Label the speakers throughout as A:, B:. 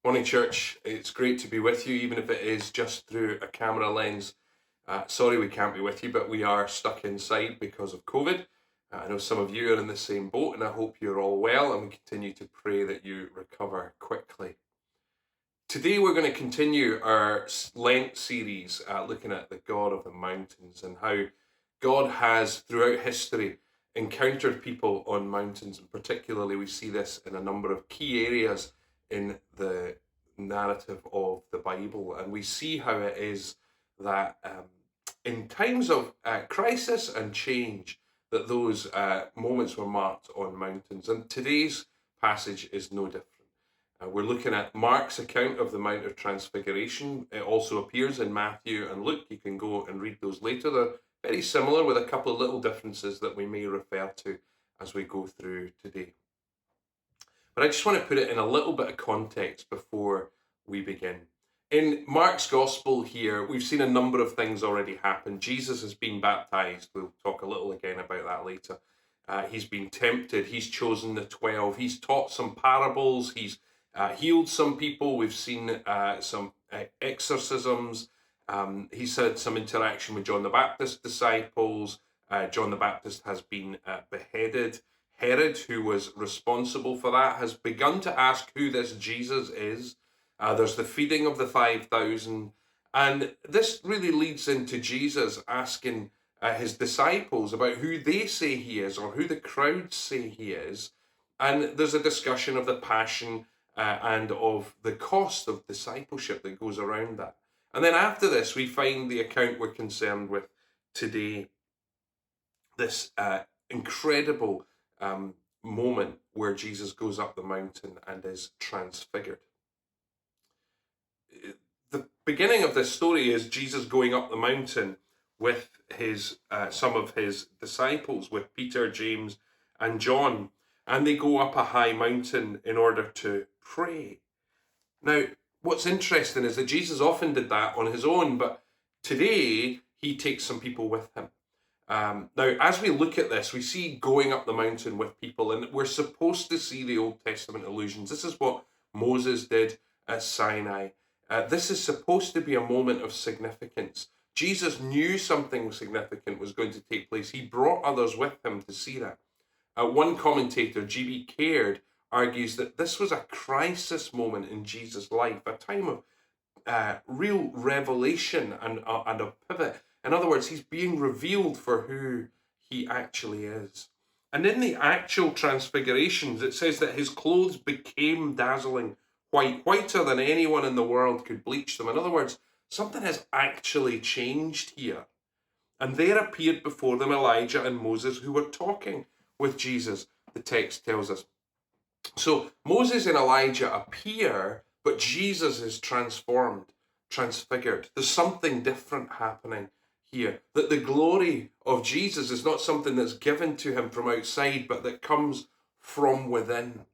A: Morning, church. It's great to be with you, even if it is just through a camera lens. Sorry we can't be with you, but we are stuck inside because of COVID. I know some of you are in the same boat, and I hope you're all well, and we continue to pray that you recover quickly. Today we're going to continue our Lent series, looking at the God of the mountains and how God has, throughout history, encountered people on mountains, and particularly we see this in a number of key areas in the narrative of the Bible, and we see how it is that in times of crisis and change, that those moments were marked on mountains. And today's passage is no different. We're looking at Mark's account of the Mount of Transfiguration. It also appears in Matthew and Luke. You can go and read those later. They're very similar, with a couple of little differences that we may refer to as we go through today. But I just want to put it in a little bit of context before we begin. In Mark's gospel here, we've seen a number of things already happen. Jesus has been baptized. We'll talk a little again about that later. He's been tempted. He's chosen the 12. He's taught some parables. He's healed some people. We've seen some exorcisms. He's had some interaction with John the Baptist's disciples. John the Baptist has been beheaded. Herod, who was responsible for that, has begun to ask who this Jesus is. There's the feeding of the 5,000. And this really leads into Jesus asking his disciples about who they say he is, or who the crowds say he is. And there's a discussion of the passion and of the cost of discipleship that goes around that. And then after this, we find the account we're concerned with today, this incredible moment where Jesus goes up the mountain and is transfigured. The beginning of this story is Jesus going up the mountain with his some of his disciples, with Peter, James, and John, and they go up a high mountain in order to pray. Now, what's interesting is that Jesus often did that on his own, but today he takes some people with him. Now, as we look at this, we see going up the mountain with people, and we're supposed to see the Old Testament allusions. This is what Moses did at Sinai. This is supposed to be a moment of significance. Jesus knew something significant was going to take place. He brought others with him to see that. One commentator, G.B. Caird, argues that this was a crisis moment in Jesus' life, a time of real revelation and a pivot. In other words, he's being revealed for who he actually is. And in the actual transfigurations, it says that his clothes became dazzling white, whiter than anyone in the world could bleach them. In other words, something has actually changed here. And there appeared before them Elijah and Moses, who were talking with Jesus, the text tells us. So Moses and Elijah appear, but Jesus is transformed, transfigured. There's something different happening here, that the glory of Jesus is not something that's given to him from outside, but that comes from within.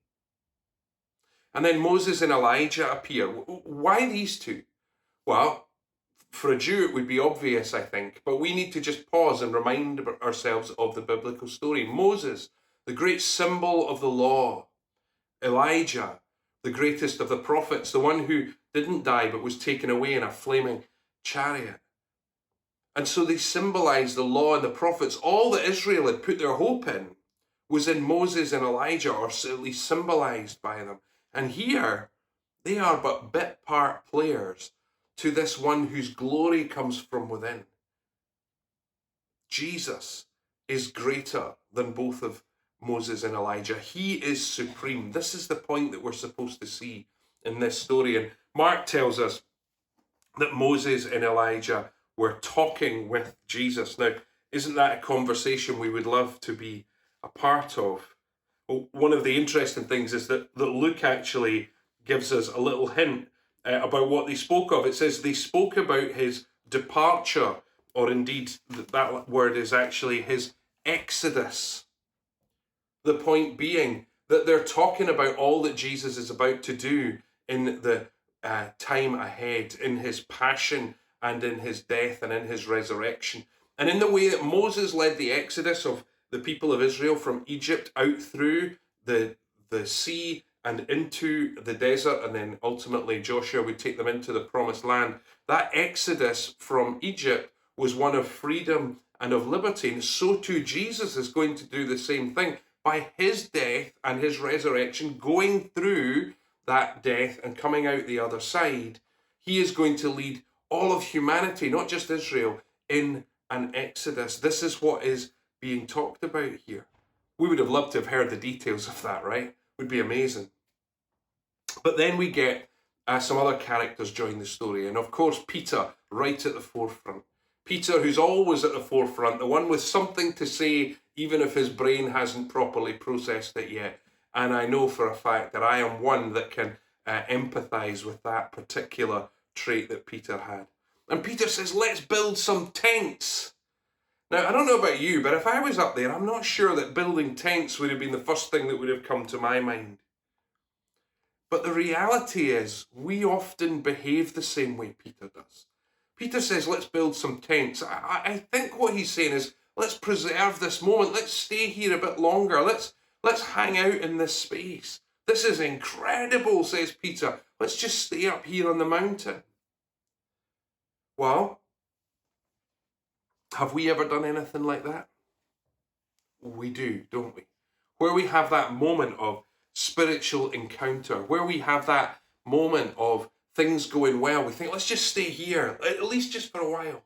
A: And then Moses and Elijah appear. Why these two? Well, for a Jew it would be obvious, I think, but we need to just pause and remind ourselves of the biblical story. Moses, the great symbol of the law. Elijah, the greatest of the prophets, the one who didn't die but was taken away in a flaming chariot. And so they symbolize the law and the prophets. All that Israel had put their hope in was in Moses and Elijah, or at least symbolized by them. And here, they are but bit part players to this one whose glory comes from within. Jesus is greater than both of Moses and Elijah. He is supreme. This is the point that we're supposed to see in this story. And Mark tells us that Moses and Elijah were talking with Jesus. Now, isn't that a conversation we would love to be a part of? Well, one of the interesting things is that Luke actually gives us a little hint about what they spoke of. It says they spoke about his departure, or indeed that word is actually his exodus. The point being that they're talking about all that Jesus is about to do in the time ahead, in his passion and in his death and in his resurrection. And in the way that Moses led the exodus of the people of Israel from Egypt out through the sea and into the desert, and then ultimately Joshua would take them into the promised land. That exodus from Egypt was one of freedom and of liberty, and so too Jesus is going to do the same thing by his death and his resurrection, going through that death and coming out the other side. He is going to lead all of humanity, not just Israel, in an exodus. This is what is being talked about here. We would have loved to have heard the details of that, right? Would be amazing. But then we get some other characters join the story, and of course Peter right at the forefront. Peter, who's always at the forefront, the one with something to say, even if his brain hasn't properly processed it yet. And I know for a fact that I am one that can empathize with that particular trait that Peter had. And Peter says, let's build some tents. Now, I don't know about you, but if I was up there, I'm not sure that building tents would have been the first thing that would have come to my mind. But the reality is, we often behave the same way Peter does. Peter says, let's build some tents. I think what he's saying is, let's preserve this moment. Let's stay here a bit longer. Let's hang out in this space. This is incredible, says Peter. Let's just stay up here on the mountain. Well, have we ever done anything like that? We do, don't we? Where we have that moment of spiritual encounter, where we have that moment of things going well, we think, let's just stay here, at least just for a while.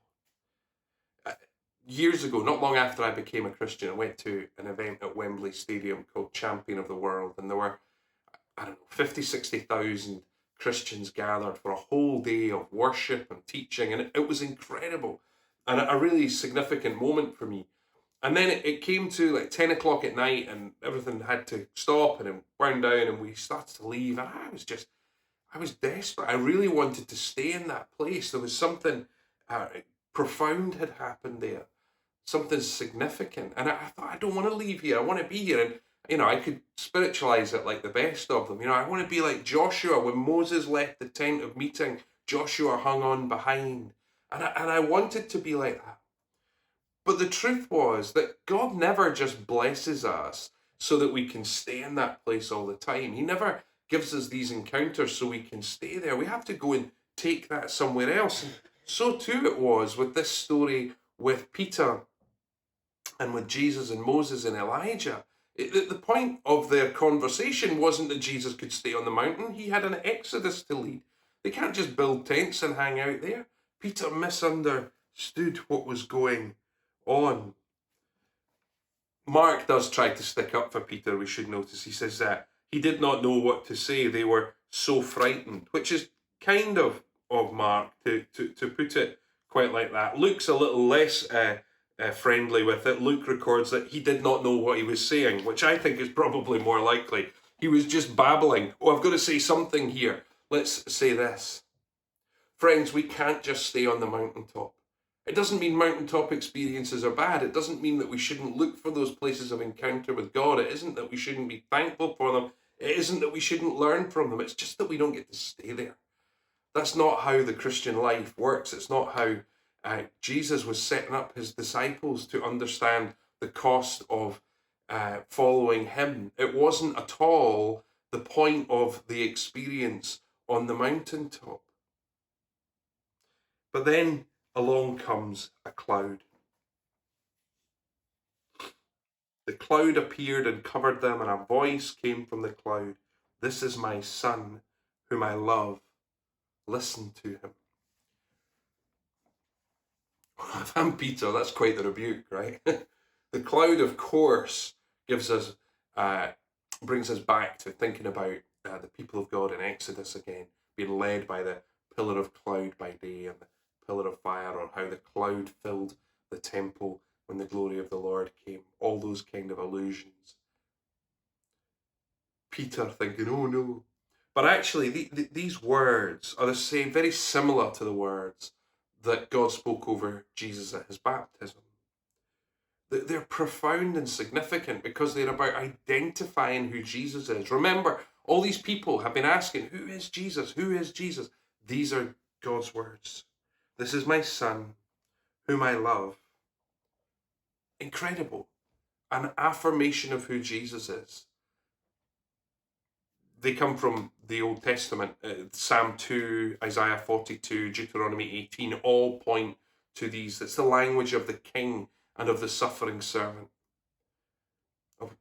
A: Years ago, not long after I became a Christian, I went to an event at Wembley Stadium called Champion of the World, and there were, 50, 60,000 Christians gathered for a whole day of worship and teaching, and it was incredible, and a really significant moment for me. And then it came to like 10 o'clock at night, and everything had to stop, and it wound down, and we started to leave, and I was desperate. I really wanted to stay in that place. There was something profound had happened there, something significant, and I thought, I don't want to leave here. I want to be here. And I could spiritualize it like the best of them. I want to be like Joshua. When Moses left the tent of meeting, Joshua hung on behind, and I wanted to be like that. But the truth was that God never just blesses us so that we can stay in that place all the time. He never gives us these encounters so we can stay there. We have to go and take that somewhere else. And so too it was with this story with Peter and with Jesus and Moses and Elijah. The point of their conversation wasn't that Jesus could stay on the mountain. He had an exodus to lead. They can't just build tents and hang out there. Peter misunderstood what was going on. Mark does try to stick up for Peter, we should notice. He says that he did not know what to say. They were so frightened, which is kind of Mark to put it quite like that. Luke's a little less friendly with it. Luke records that he did not know what he was saying, which I think is probably more likely. He was just babbling. Oh, I've got to say something here. Let's say this. Friends, we can't just stay on the mountaintop. It doesn't mean mountaintop experiences are bad. It doesn't mean that we shouldn't look for those places of encounter with God. It isn't that we shouldn't be thankful for them. It isn't that we shouldn't learn from them. It's just that we don't get to stay there. That's not how the Christian life works. It's not how Jesus was setting up his disciples to understand the cost of following him. It wasn't at all the point of the experience on the mountaintop. But then along comes a cloud. The cloud appeared and covered them, and a voice came from the cloud. This is my son, whom I love. Listen to him. If I'm Peter, that's quite the rebuke, right? The cloud, of course, brings us back to thinking about the people of God in Exodus again, being led by the pillar of cloud by day and the pillar of fire, or how the cloud filled the temple when the glory of the Lord came. All those kind of allusions. Peter thinking, oh no. But actually, these words are the same, very similar to the words that God spoke over Jesus at his baptism. They're profound and significant because they're about identifying who Jesus is. Remember, all these people have been asking, who is Jesus? Who is Jesus? These are God's words. This is my son, whom I love. Incredible. An affirmation of who Jesus is. they come from the Old Testament. Psalm 2, Isaiah 42, Deuteronomy 18 all point to these. It's the language of the king and of the suffering servant,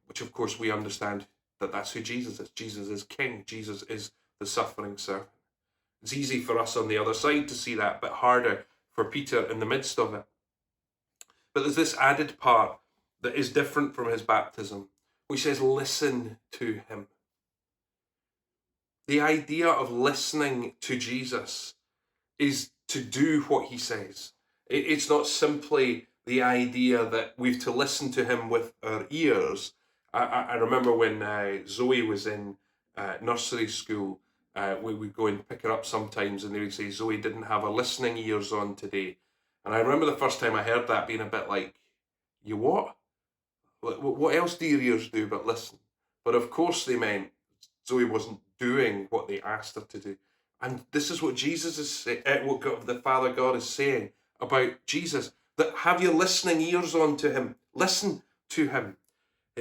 A: which of course we understand that that's who Jesus is. Jesus is king. Jesus is the suffering servant. It's easy for us on the other side to see that, but harder for Peter in the midst of it. But there's this added part that is different from his baptism, which says, listen to him. The idea of listening to Jesus is to do what he says. It's not simply the idea that we've to listen to him with our ears. I remember when Zoe was in nursery school, we would go and pick her up sometimes and they would say, Zoe didn't have her listening ears on today. And I remember the first time I heard that being a bit like, you what? What else do your ears do but listen? But of course they meant Zoe wasn't doing what they asked her to do. And this is what Jesus is saying, what God, the Father God is saying about Jesus, that have your listening ears on to him. Listen to him.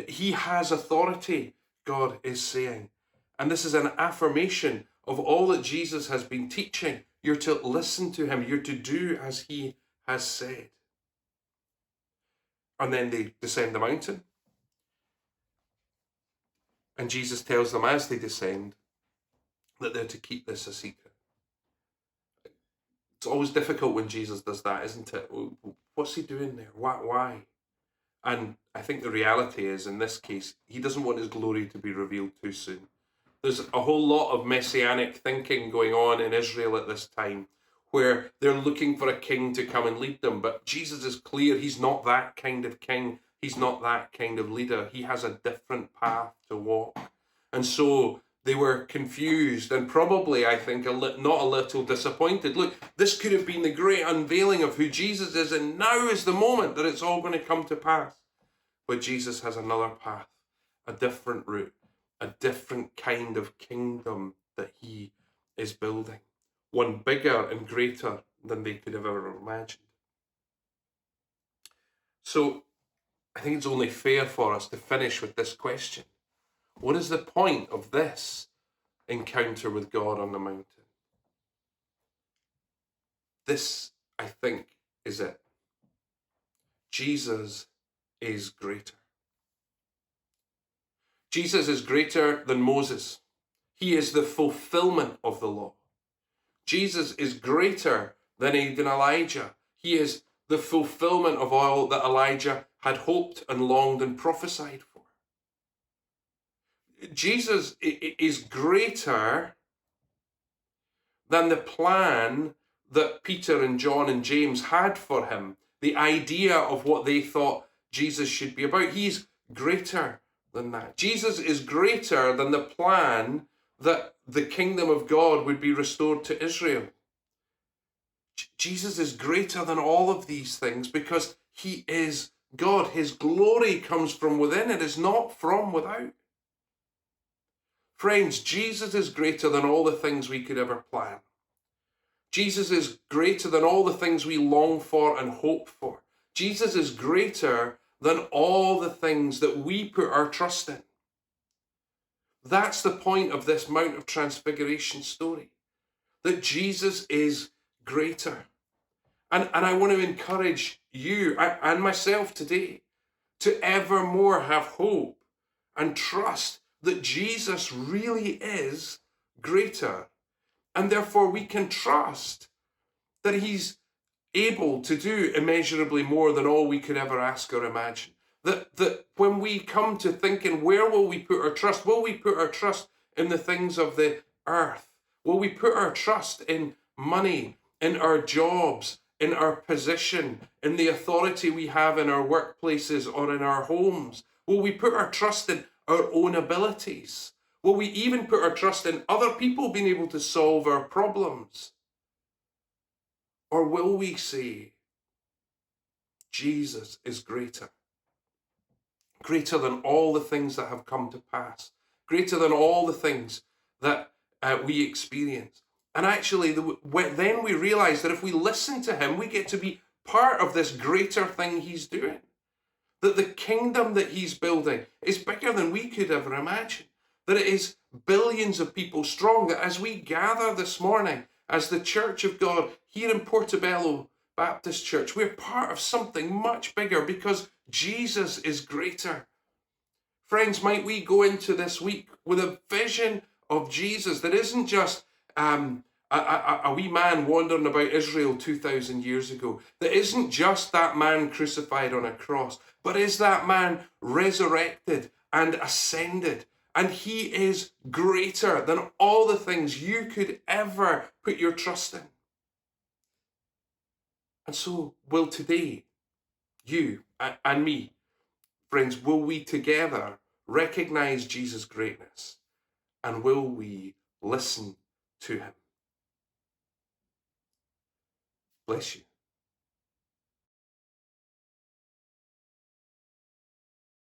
A: He has authority, God is saying. And this is an affirmation of all that Jesus has been teaching. You're to listen to him. You're to do as he has said. And then they descend the mountain. And Jesus tells them as they descend that they're to keep this a secret. It's always difficult when Jesus does that, isn't it? What's he doing there? Why? And I think the reality is, in this case, he doesn't want his glory to be revealed too soon. There's a whole lot of messianic thinking going on in Israel at this time, where they're looking for a king to come and lead them. But Jesus is clear, he's not that kind of king. He's not that kind of leader. He has a different path to walk. And so they were confused and probably, I think, not a little disappointed. Look, this could have been the great unveiling of who Jesus is, and now is the moment that it's all going to come to pass. But Jesus has another path, a different route, a different kind of kingdom that he is building. One bigger and greater than they could have ever imagined. So I think it's only fair for us to finish with this question. What is the point of this encounter with God on the mountain? This, I think, is it. Jesus is greater. Jesus is greater than Moses. He is the fulfillment of the law. Jesus is greater than even Elijah. He is the fulfillment of all that Elijah had hoped and longed and prophesied for. Jesus is greater than the plan that Peter and John and James had for him, the idea of what they thought Jesus should be about. He's greater than that. Jesus is greater than the plan that the kingdom of God would be restored to Israel. Jesus is greater than all of these things because he is God. His glory comes from within. It is not from without. Friends, Jesus is greater than all the things we could ever plan. Jesus is greater than all the things we long for and hope for. Jesus is greater than all the things that we put our trust in. That's the point of this Mount of Transfiguration story, that Jesus is greater. And I want to encourage you and myself today to evermore have hope and trust that Jesus really is greater. And therefore we can trust that he's able to do immeasurably more than all we could ever ask or imagine. That when we come to thinking, where will we put our trust? Will we put our trust in the things of the earth? Will we put our trust in money, in our jobs, in our position, in the authority we have in our workplaces or in our homes? Will we put our trust in our own abilities? Will we even put our trust in other people being able to solve our problems? Or will we say, Jesus is greater? Greater than all the things that have come to pass. Greater than all the things that we experience. And actually, then we realize that if we listen to him, we get to be part of this greater thing he's doing. That the kingdom that he's building is bigger than we could ever imagine. That it is billions of people strong, that as we gather this morning as the Church of God here in Portobello Baptist Church, we're part of something much bigger because Jesus is greater. Friends, might we go into this week with a vision of Jesus that isn't just a wee man wandering about Israel 2,000 years ago, that isn't just that man crucified on a cross, but is that man resurrected and ascended. And he is greater than all the things you could ever put your trust in. And so will today, you and me, friends, will we together recognize Jesus' greatness, and will we listen to him? Bless you.